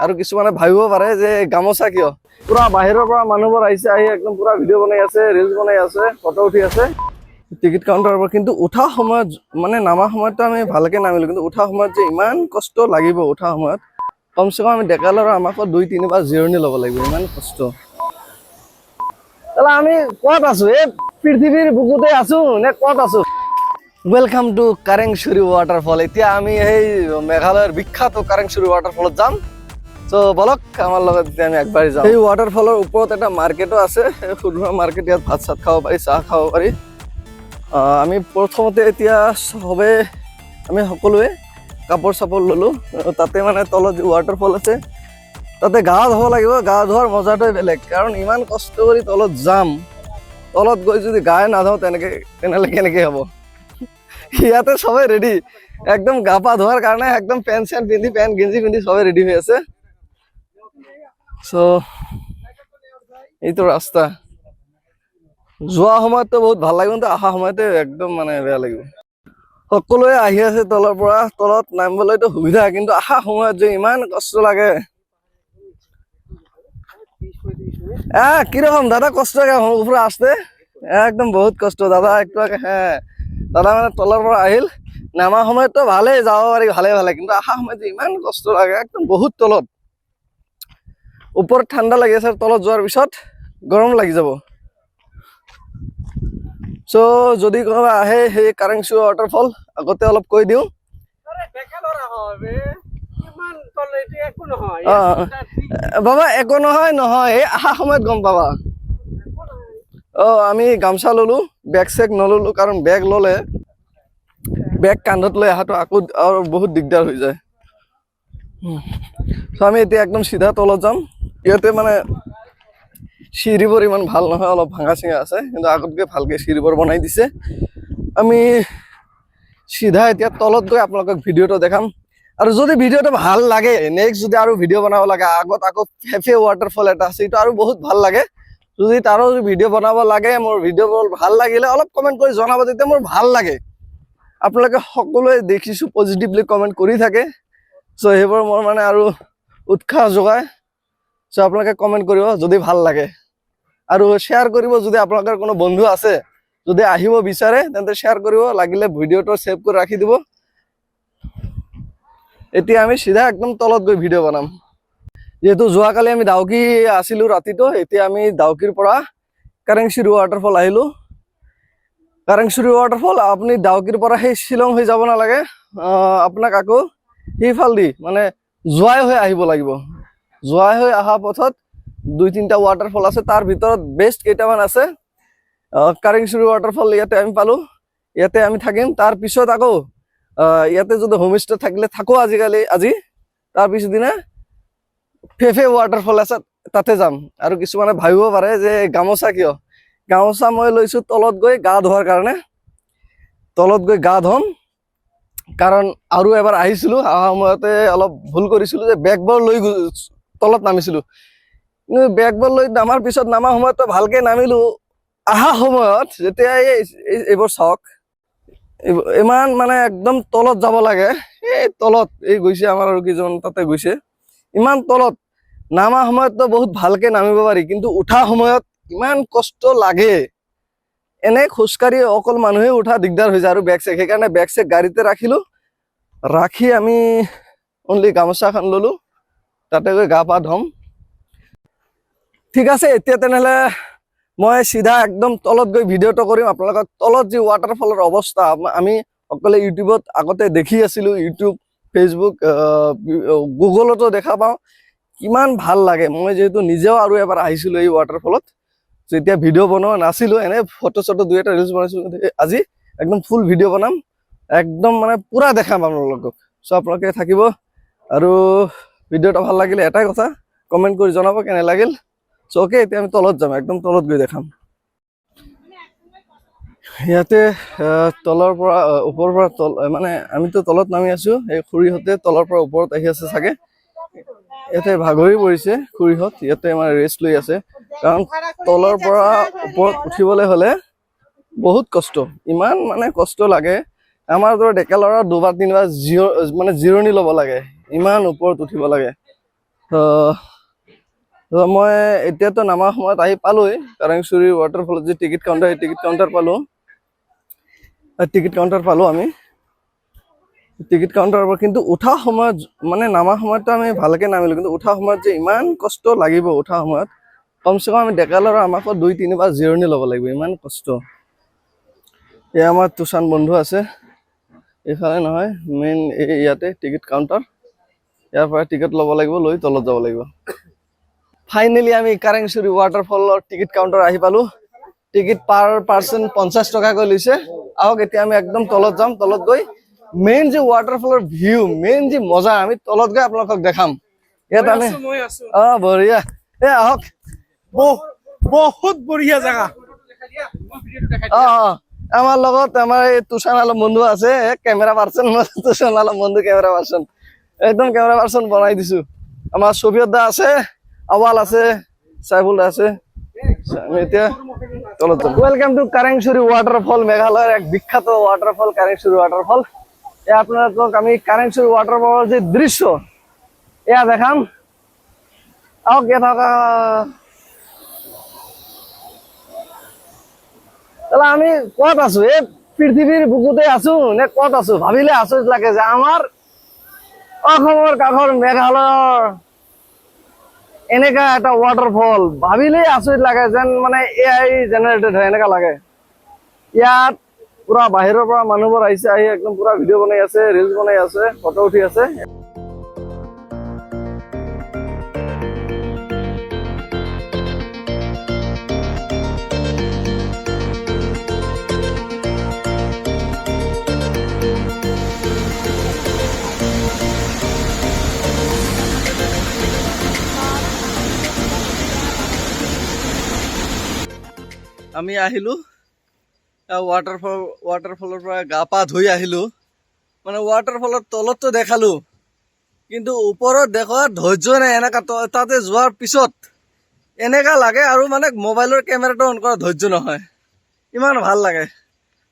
আৰু কিছুমানে ভাবিব পাৰে যে গামোচা কিয় পুৰা বাহিৰৰ পৰা মানুহবোৰ আহিছে, আহি একদম পুৰা ভিডিঅ' বনাই আছে, ৰিলছ বনাই আছে, ফটো উঠি আছে টিকেট কাউণ্টাৰৰ পৰা। কিন্তু উঠা সময়ত মানে নামা সময়ততো আমি ভালকে নামিলো, কিন্তু উঠা সময়ত যে ইমান কষ্ট লাগিব, উঠা সময়ত কমচে কম আমি ডেকা ল'ৰা আমাকো 2-3 বাৰ জিৰণি ল'ব লাগিব, ইমান কষ্ট। তাহলে আমি ক'ত আছো? এই পৃথিৱীৰ বুকুতে আছো নে ক'ত আছো? Welcome to Karengchuri waterfall. এতিয়া আমি এই মেঘালয়ৰ বিখ্যাত কাৰেংচুৰি ৱাটাৰফলত যাম। তো বলক আমাৰ লগত আমি একবাৰ যাওঁ। এই ৱাটাৰফলৰ ওপৰত এটা মাৰ্কেটো আছে, সুৰুৱা মাৰ্কেট, ইয়াত ভাত চাত খাব পাৰি, চাহ খাব পাৰি। আমি প্ৰথমতে এতিয়া সবে আমি সকলোৱে কাপোৰ চাপোৰ ল'লোঁ। তাতে মানে তলত ৱাটাৰফল আছে, তাতে গা ধুব লাগিব। গা ধোৱাৰ মজাটোৱে বেলেগ, কাৰণ ইমান কষ্ট কৰি তলত যাম, তলত গৈ যদি গায়ে নাধোওঁ তেনেহ'লে কেনেকৈ হ'ব? ইয়াতে সবে ৰেডি, একদম গা পা ধোৱাৰ কাৰণে একদম পেণ্ট চেণ্ট পিন্ধি, পেণ্ট গেঞ্জি পিন্ধি সবে ৰেডি হৈ আছে। চ' এইটো ৰাস্তা যোৱা সময়ততো বহুত ভাল লাগিব, কিন্তু অহা সময়তে একদম মানে বেয়া লাগিব। সকলোৱে আহি আছে তলৰ পৰা, তলত নামিবলৈতো সুবিধা, কিন্তু অহা সময়ত যে ইমান কষ্ট লাগে। কিরকম দাদা কষ্ট উপরে আসতে? একদম বহুত কষ্ট দাদা, একটু আগে হ্যাঁ দাদা মানে তলার পৰা আহিল, নামা সময়ত তো ভালেই যাব পাৰি, ভালে, কিন্তু অহা সময়ত ইমান কষ্ট লাগে, একদম বহুত তলত। ওপৰত ঠাণ্ডা লাগি আছে, তলত যোৱাৰ পিছত গৰম লাগি যাব। চ' যদি কোনোবা আহে সেই কাৰেংচুৰি ৱাটাৰফল, আগতে অলপ কৈ দিওঁ। বাবা একো নহয়, এই অহা সময়ত গম পাবা। আমি গামছা ললো, বেগ চেগ নললো, কাৰণ বেগ ললে বেগ কান্ধত লৈ অহাটো আকৌ আৰু বহুত দিগদাৰ হৈ যায়। আমি এতিয়া একদম চিধা তলত যাম। ইয়াতে মানে চিৰিবোৰ ইমান ভাল নহয়, অলপ ভাঙা চিঙা আছে, কিন্তু আগতকৈ ভালকে চিৰিবোৰ বনাই দিছে। আমি চিধা এতিয়া তলত গৈ আপোনালোকক ভিডিঅ'টো দেখাম। আৰু যদি ভিডিঅ'টো ভাল লাগে, নেক্সট যদি আৰু ভিডিঅ' বনাব লাগে, আগত আকৌ ফেফে ৱাটাৰফল এটা আছে, এইটো আৰু বহুত ভাল লাগে। যদি তাৰো ভিডিঅ' বনাব লাগে, মোৰ ভিডিঅ'বোৰ ভাল লাগিলে অলপ কমেণ্ট কৰি জনাব, তেতিয়া মোৰ ভাল লাগে। আপোনালোকে সকলোৱে দেখিছোঁ পজিটিভলি কমেণ্ট কৰি থাকে, চ' সেইবোৰ মোৰ মানে আৰু উৎসাহ যোগায়। চ' আপোনালোকে কমেণ্ট কৰিব যদি ভাল লাগে, আৰু শ্বেয়াৰ কৰিব যদি আপোনালোকৰ কোনো বন্ধু আছে, যদি আহিব বিচাৰে তেন্তে শ্বেয়াৰ কৰিব, লাগিলে ভিডিঅ'টো ছেভ কৰি ৰাখি দিব। এতিয়া আমি চিধা একদম তলত গৈ ভিডিঅ' বনাম। যেহেতু যোৱাকালি আমি ডাউকি আছিলোঁ ৰাতিটো, এতিয়া আমি ডাউকিৰ পৰা কাৰেংচুৰি ৱাটাৰফল আহিলোঁ। কাৰেংচুৰি ৱাটাৰফল আপুনি ডাউকিৰ পৰা সেই শ্বিলং হৈ যাব নালাগে, আপোনাক আকৌ সেইফালেদি মানে যোৱাই হৈ আহিব লাগিব। যোৱাই হৈ অহা পথত 2-3টা ৱাটাৰফল আছে, তাৰ ভিতৰত বেষ্ট কেইটামান আছে। কাৰেংচুৰি ৱাটাৰফল ইয়াতে আমি পালোঁ, ইয়াতে আমি থাকিম। তাৰপিছত আকৌ ইয়াতে যদি হোমষ্টে থাকিলে থাকোঁ আজি, তাৰ পিছদিনা ফেফে ৱাটাৰফল আছে, তাতে যাম। আৰু কিছুমানে ভাবিব পাৰে যে গামোচা কিয়? গামোচা মই লৈছোঁ তলত গৈ গা ধোৱাৰ কাৰণে, তলত গৈ গা ধুম। কাৰণ আৰু এবাৰ আহিছিলোঁ, অহা সময়তে অলপ ভুল কৰিছিলোঁ যে বেগবোৰ লৈ তলত নামিছিলোঁ, কিন্তু বেগবোৰ লৈ নামাৰ পিছত নামা সময়তো ভালকে নামিলোঁ। অহা সময়ত যেতিয়া এইবোৰ চাওক, ইমান মানে একদম তলত যাব লাগে, এই তলত এই গৈছে আমাৰ আৰু কেইজন তাতে গৈছে, ইমান তলত। নামা সময়ততো বহুত ভালকে নামিব পাৰি, কিন্তু উঠা সময়ত ইমান কষ্ট লাগে। এনে খোজকাঢ়ি অকল মানুহে উঠা দিগদাৰ হৈ যায়, আৰু বেগ চেগ, সেইকাৰণে বেগ চেগ গাড়ীতে ৰাখিলোঁ। ৰাখি আমি অনলি গামোচাখন ল'লোঁ, তাতে গৈ গা পা ধুম। ঠিক আছে, এতিয়া তেনেহ'লে মই চিধা একদম তলত গৈ ভিডিঅ'টো কৰিম আপোনালোকক। তলত যি ৱাটাৰফলৰ অৱস্থা আমি সকলোৱে ইউটিউবত আগতে দেখি আছিলোঁ, ইউটিউব, ফেচবুক, গুগলতো দেখা পাওঁ, কিমান ভাল লাগে। মই যিহেতু নিজেও আৰু এবাৰ আহিছিলোঁ এই ৱাটাৰফলত, যেতিয়া ভিডিঅ' বনোৱা নাছিলোঁ, এনে ফটো চটো 2-এটা ৰিলছ বনাইছিলোঁ, আজি একদম ফুল ভিডিঅ' বনাম, একদম মানে পুৰা দেখাম আপোনালোকক। চ' আপোনালোকে থাকিব, আৰু ভিডিঅ'টো ভাল লাগিলে এটাই কথা, কমেণ্ট কৰি জনাব কেনে লাগিল। চ' অ'কে, এতিয়া আমি তলত যাম, একদম তলত গৈ দেখাম। ইয়াতে তলৰ পৰা ওপৰৰ পৰা মানে আমিতো তলত নামি আছোঁ, এই খুৰীহঁতে তলৰ পৰা ওপৰত আহি আছে চাগে। ইয়াতে ভাগৰি পৰিছে খুৰীহঁত, ইয়াতে মানে ৰেষ্ট লৈ আছে, কাৰণ তলৰ পৰা ওপৰত উঠিবলৈ হ'লে বহুত কষ্ট, ইমান মানে কষ্ট লাগে। আমাৰ দৰে ডেকা ল'ৰা 2-3 বাৰ মানে জিৰণি ল'ব লাগে, ইমান ওপৰত উঠিব লাগে। তো মই এতিয়াতো নামাৰ সময়ত আহি পালোই কাৰেংচুৰি ৱাটাৰফলত যে টিকেট কাউণ্টাৰ টিকেট কাউণ্টাৰ পালো আমি টিকেট কাউণ্টাৰৰ পৰা। কিন্তু উঠা সময়ত মানে নামাৰ সময়ততো আমি ভালকে নামিলো, কিন্তু উঠা সময়ত যে ইমান কষ্ট লাগিব উঠা সময়ত, কমচে কম আমি ডেকা ল'ৰা আমাকো 2-3 বাৰ জিৰণি ল'ব লাগিব, ইমান কষ্ট। এয়া আমাৰ তুষান বন্ধু আছে, এইফালে নহয় মেইন ইয়াতে টিকেট কাউণ্টাৰ, ইয়াৰ পৰা টিকেট ল'ব লাগিব, লৈ তলত যাব লাগিব। ফাইনেলি আমি কাৰেংচুৰি ৱাটাৰফলৰ টিকেট কাউণ্টাৰ আহি পালো। টিকেট পাৰ পাৰ্চন 50 টকাকৈ লৈছে। আহক এতিয়া আমি একদম তলত যাম, তলত গৈ মেইন যে ৱাটাৰফলৰ ভিউ, মেইন যে মজা, আমি তলত গৈ আপোনালোকক দেখাম। ইয়াত আমি বঢ়িয়া, আহক। বহুত বঢ়িয়া জায়গা। আমার লগত আমার এই তুষান আলম বন্ধু আছে, ক্যামেরা পার্সন। তুষান আলম বন্ধু ক্যামেরা পার্সন, একদম ক্যামেরা পার্সন বনাই দিছো। আমার শফিয়ত দা আছে, আওয়াল আছে, সাইফুল দা আছে। আমি এতিয়া তলত যাম। ওয়েলকাম টু কাৰেংচুৰি ৱাটাৰফল, মেঘালয়ৰ এক বিখ্যাত ৱাটাৰফল কাৰেংচুৰি ৱাটাৰফল। এয়া আপোনালোকক আমি কাৰেংচুৰি ৱাটাৰফলৰ যে দৃশ্য এয়া দেখাম। আহক ইয়াত থকা। তাহলে আমি কত আছো? এই পৃথিৱীৰ বুকুতে আছো নে কত আছো? ভাবিলে আচৰিত লাগে যে আমাৰ অসমৰ কাষৰ মেঘালয়ৰ এনেকা এটা ৱাটাৰফল, ভাবিলেই আচৰিত লাগে, যেন মানে AI জেনেৰেটেড হয় এনেকা লাগে। ইয়াত পুৰা বাহিৰৰ পৰা মানুহবোৰ আহিছে, আহি একদম পুৰা ভিডিঅ' বনাই আছে, ৰিলচ বনাই আছে, ফটো উঠি আছে। আমি আহিলো ৱাটাৰফলৰ পৰা গা পা ধুই আহিলো। মানে ৱাটাৰফলৰ তলততো দেখালো, কিন্তু ওপৰত দেখোৱাৰ ধৈৰ্য নাই। এনেকা তাতে যোৱাৰ পিছত এনেকা লাগে আৰু মানে মোবাইলৰ কেমেৰাটো অন কৰা ধৈৰ্য নহয়, ইমান ভাল লাগে।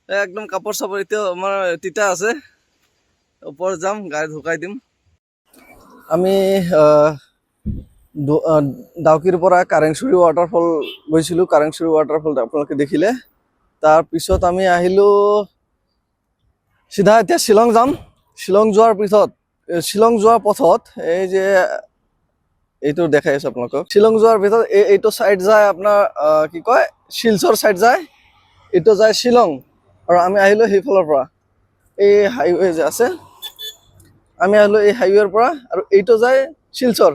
একদম কাপোৰ চাপোৰ এতিয়াও আমাৰ তিতা আছে, ওপৰত যাম, গা ধুকাই দিম। আমি ডাউকিৰ পৰা কাৰেংচুৰি ৱাটাৰফল গৈছিলো। কাৰেংচুৰি ৱাটাৰফল আপোনালোকে দেখিলে। তাৰপিছত আমি আহিলো চিধা এতিয়া শ্বিলং যাম। শ্বিলং যোৱাৰ পিছত, শ্বিলং যোৱাৰ পথত এই যে এইটো দেখাই আছো আপোনালোকক। শ্বিলং যোৱাৰ পিছত এইটো চাইড যায় আপোনাৰ কি কয় শিলচৰ চাইড যায়, এইটো যায় শ্বিলং। আৰু আমি আহিলো সেইফালৰ পৰা, এই হাইৱে যে আছে, আমি আহিলো এই হাইৱেৰ পৰা, আৰু এইটো যায় শিলচৰ।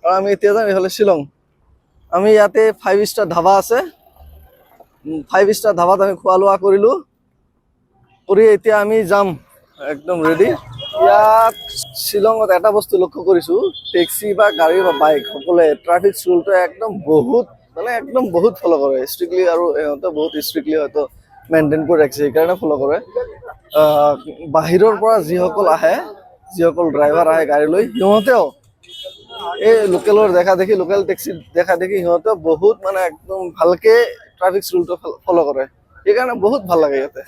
আৰু আমি এতিয়া যাম এইফালে শ্বিলং। আমি ইয়াতে 5 ষ্টাৰ ধাবা আছে, 5 ষ্টাৰ ধাবাত আমি খোৱা লোৱা কৰিলো, কৰি এতিয়া আমি যাম একদম ৰেডি। ইয়াত শ্বিলঙত এটা বস্তু লক্ষ্য কৰিছো, টেক্সি বা গাড়ী বা বাইক সকলোৱে ট্ৰাফিক ৰুলটো একদম বহুত ফলো কৰে ষ্ট্ৰিক্টলি, আৰু সিহঁতে বহুত ষ্ট্ৰিক্টলি হয়তো মেইনটেইন কৰি ৰাখিছে, সেইকাৰণে ফলো কৰে। বাহিৰৰ পৰা যিসকল আহে, যিসকল ড্ৰাইভাৰ আহে গাড়ী লৈ, সিহঁতেও এই লোকেলৰ দেখা দেখি, লোকেল টেক্সি দেখা দেখি সিহঁতেও বহুত মানে একদম ভালকে ট্ৰাফিক ৰুলটো ফলো কৰে, সেইকাৰণে বহুত ভাল লাগে ইয়াতে।